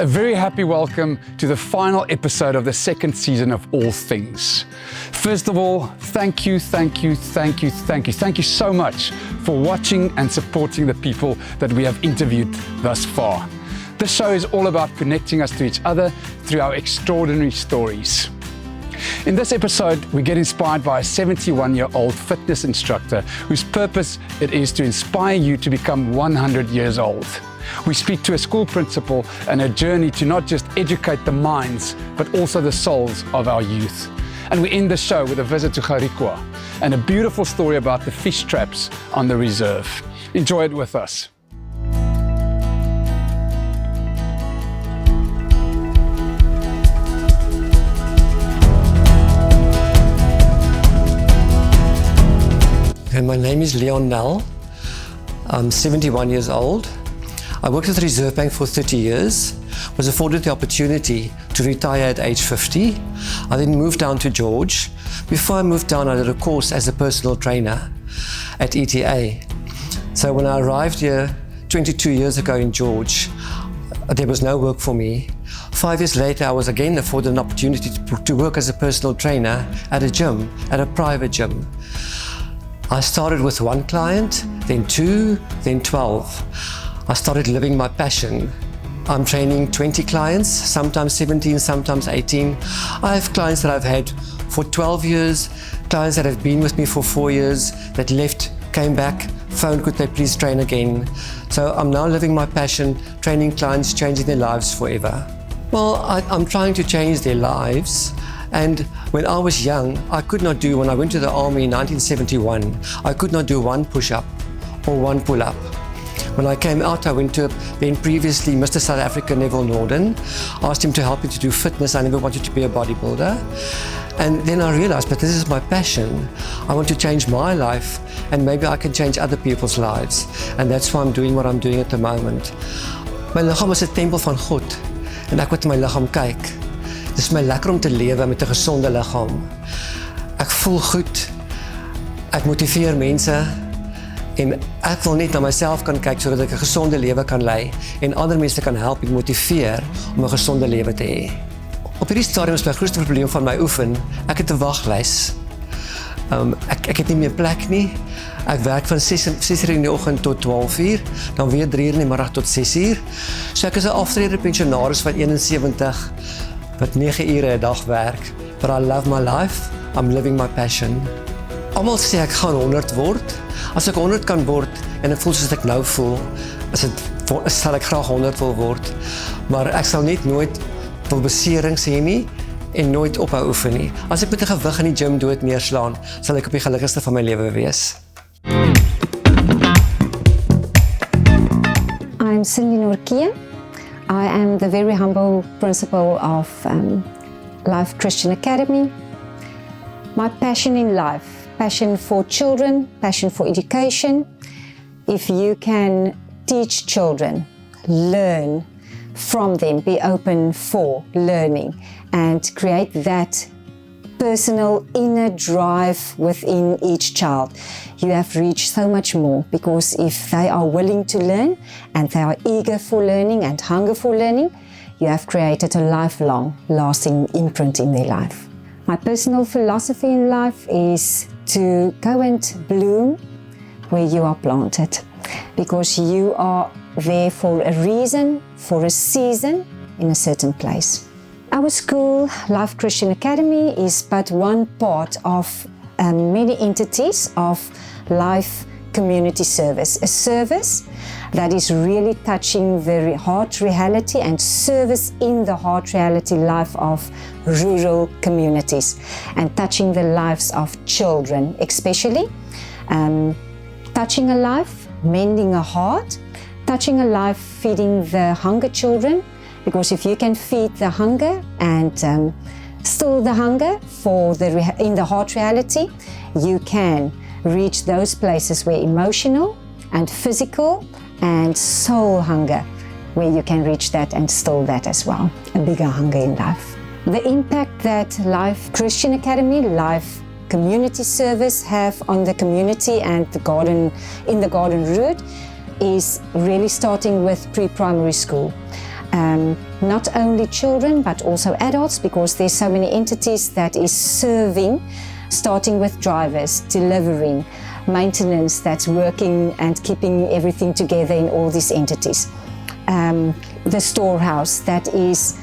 A very happy welcome to the final episode of the second season of All Things. First of all, thank you so much for watching and supporting the people that we have interviewed thus far. This show is all about connecting us to each other through our extraordinary stories. In this episode, we get inspired by a 71-year-old fitness instructor whose purpose it is to inspire you to become 100 years old. We speak to a school principal and a journey to not just educate the minds, but also the souls of our youth. And we end the show with a visit to Gourikwa and a beautiful story about the fish traps on the reserve. Enjoy it with us. And my name is Nell. I'm 71 years old. I worked at the Reserve Bank for 30 years, was afforded the opportunity to retire at age 50. I then moved down to George. Before I moved down, I did a course as a personal trainer at ETA. So when I arrived here 22 years ago in George, there was no work for me. 5 years later, I was again afforded an opportunity to work as a personal trainer at a gym, at a private gym. I started with one client, then 2, then 12. I started living my passion. I'm training 20 clients, sometimes 17, sometimes 18. I have clients that I've had for 12 years, clients that have been with me for 4 years, that left, came back, phoned, could they please train again. So I'm now living my passion, training clients, changing their lives forever. Well, I'm trying to change their lives. And when I was young, I could not do, when I went to the army in 1971, I could not do one push-up or one pull-up. When I came out, I went to then previously Mr. South Africa Neville Norden, asked him to help me to do fitness. I never wanted to be a bodybuilder. And then I realized, but this is my passion. I want to change my life and maybe I can change other people's lives. And that's why I'm doing what I'm doing at the moment. My liggaam is 'n tempel van God en ek moet in my liggaam kyk. Dit is my lekker om te lewe met 'n gesonde liggaam. Ek voel goed. Ek motiveer mense. En ek wil net na myself kan kyk sodat ek 'n gesonde lewe kan lei en ander mense kan help en motiveer om 'n gesonde lewe te hê. Op hierdie stadium is my grootste probleem van my oefen, ek het 'n waglys. Ek het nie meer plek nie. Ek werk van 6 uur in die oggend tot 12 uur, dan weer 3 uur in die middag tot 6 uur. So ek is 'n aftrede pensionaris van 71 wat 9 ure 'n dag werk. But I love my life. I'm living my passion. Almal sê ek gaan 100 word. As ek 100 kan word en ek voel soos ek nou voel, sal ek graag 100 wil word. Maar ek sal net nooit wil beserings hê nie en nooit ophou oefen nie. As ek met 'n gewig in die gym dood neerslaan, sal ek op die gelukkigste van my lewe wees. I'm Nortje. I am the very humble principal of Life Christian Academy. My passion in life, passion for children, passion for education. If you can teach children, learn from them, be open for learning and create that personal inner drive within each child, you have reached so much more, because if they are willing to learn and they are eager for learning and hunger for learning, you have created a lifelong, lasting imprint in their life. My personal philosophy in life is to go and bloom where you are planted, because you are there for a reason, for a season, in a certain place. Our school, Life Christian Academy, is but one part of many entities of Life Community Service, a service that is really touching the heart reality and service in the heart reality life of rural communities and touching the lives of children, especially touching a life, mending a heart, touching a life, feeding the hunger children, because if you can feed the hunger and still the hunger in the heart reality, you can reach those places where emotional and physical and soul hunger, where you can reach that and still that as well, a bigger hunger in life. The impact that Life Christian Academy, Life Community Service have on the community and the garden, in the garden route, is really starting with pre-primary school. not only children but also adults, because there's so many entities that is serving, starting with drivers, delivering, maintenance that's working and keeping everything together in all these entities. The storehouse that is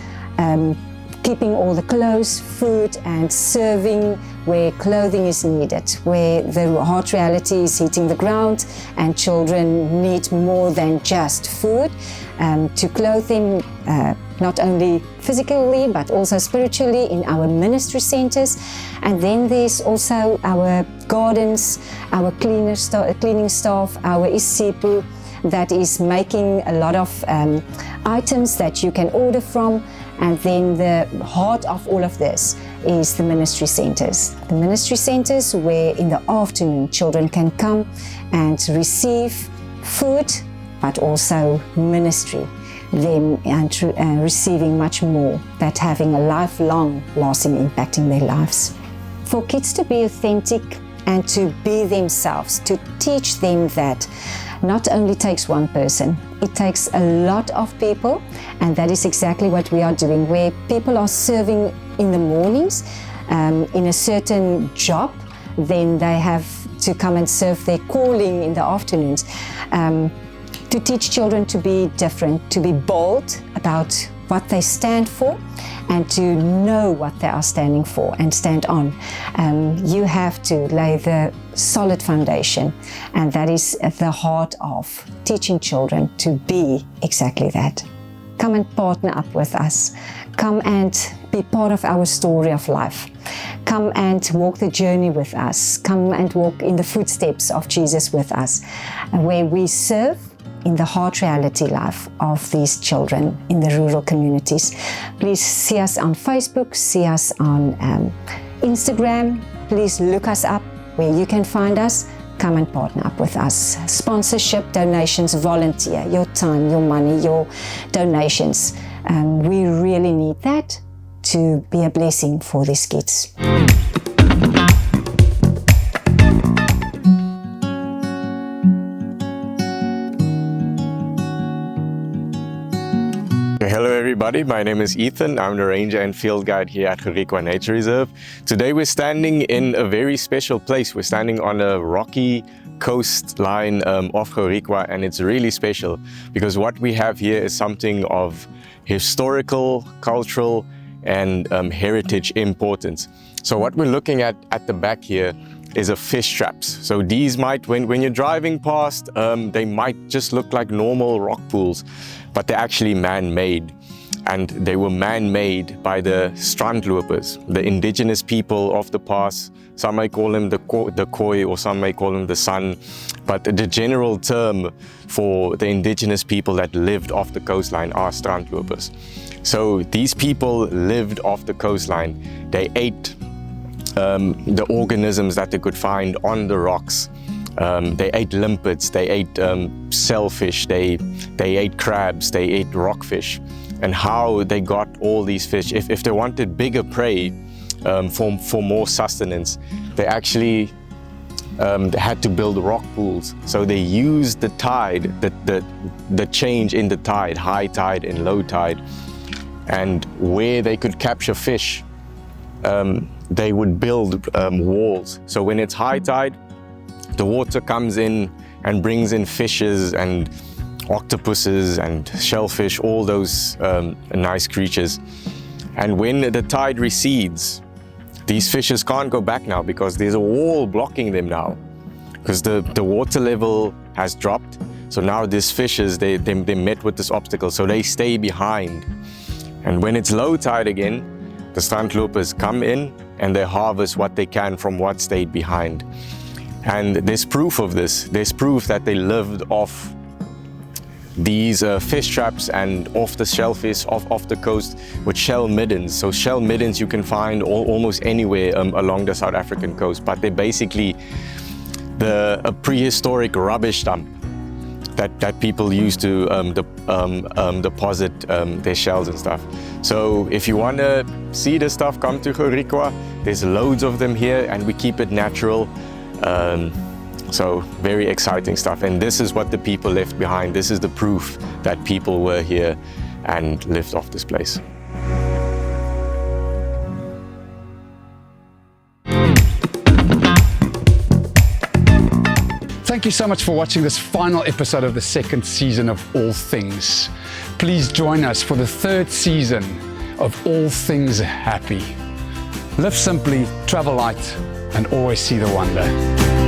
keeping all the clothes, food and serving where clothing is needed, where the hard reality is hitting the ground and children need more than just food, to clothe them not only physically but also spiritually in our ministry centers. And then there's also our gardens, our cleaning staff, our isipu that is making a lot of items that you can order from. And then the heart of all of this is the ministry centers. The ministry centers where in the afternoon children can come and receive food, but also ministry, them and receiving much more, that having a lifelong lasting impact in their lives. For kids to be authentic and to be themselves, to teach them that not only takes one person, it takes a lot of people, and that is exactly what we are doing, where people are serving in the mornings in a certain job, then they have to come and serve their calling in the afternoons. To teach children to be different, to be bold about what they stand for, and to know what they are standing for and stand on. You have to lay the solid foundation, and that is at the heart of teaching children to be exactly that. Come and partner up with us. Come and be part of our story of life. Come and walk the journey with us. Come and walk in the footsteps of Jesus with us, where we serve in the hard reality life of these children in the rural communities. Please see us on Facebook, see us on Instagram. Please look us up where you can find us. Come and partner up with us. Sponsorship, donations, volunteer, your time, your money, your donations. We really need that to be a blessing for these kids. Hello everybody, my name is Ethan. I'm the ranger and field guide here at Gourikwa Nature Reserve. Today we're standing in a very special place. We're standing on a rocky coastline of Gourikwa, and it's really special because what we have here is something of historical, cultural and heritage importance. So what we're looking at the back here is a fish traps. So these might, when you're driving past, they might just look like normal rock pools, but they're actually man-made. And they were man-made by the strandlopers, the indigenous people of the past. Some may call them the Khoi, or some may call them the Sun. But the general term for the indigenous people that lived off the coastline are strandlopers. So these people lived off the coastline. They ate the organisms that they could find on the rocks. They ate limpets, they ate shellfish, they ate crabs, they ate rockfish. And how they got all these fish, if they wanted bigger prey for more sustenance, they actually they had to build rock pools. So they used the tide, the change in the tide, high tide and low tide, and where they could capture fish, they would build walls. So when it's high tide, the water comes in and brings in fishes and octopuses and shellfish, all those nice creatures. And when the tide recedes, these fishes can't go back now because there's a wall blocking them now, because the water level has dropped. So now these fishes, they met with this obstacle, so they stay behind. And when it's low tide again, the strandlopers come in and they harvest what they can from what stayed behind. And there's proof of this. There's proof that they lived off these fish traps and off the shellfish off the coast with shell middens. So shell middens you can find almost anywhere along the South African coast, but they're basically a prehistoric rubbish dump that people used to deposit their shells and stuff. So if you want to see this stuff, come to Gourikwa. There's loads of them here and we keep it natural. So very exciting stuff, and this is what the people left behind. This is the proof that people were here and lift off this place. Thank you so much for watching this final episode of the second season of All Things. Please join us for the third season of All Things Happy. Live simply, travel light, and always see the wonder.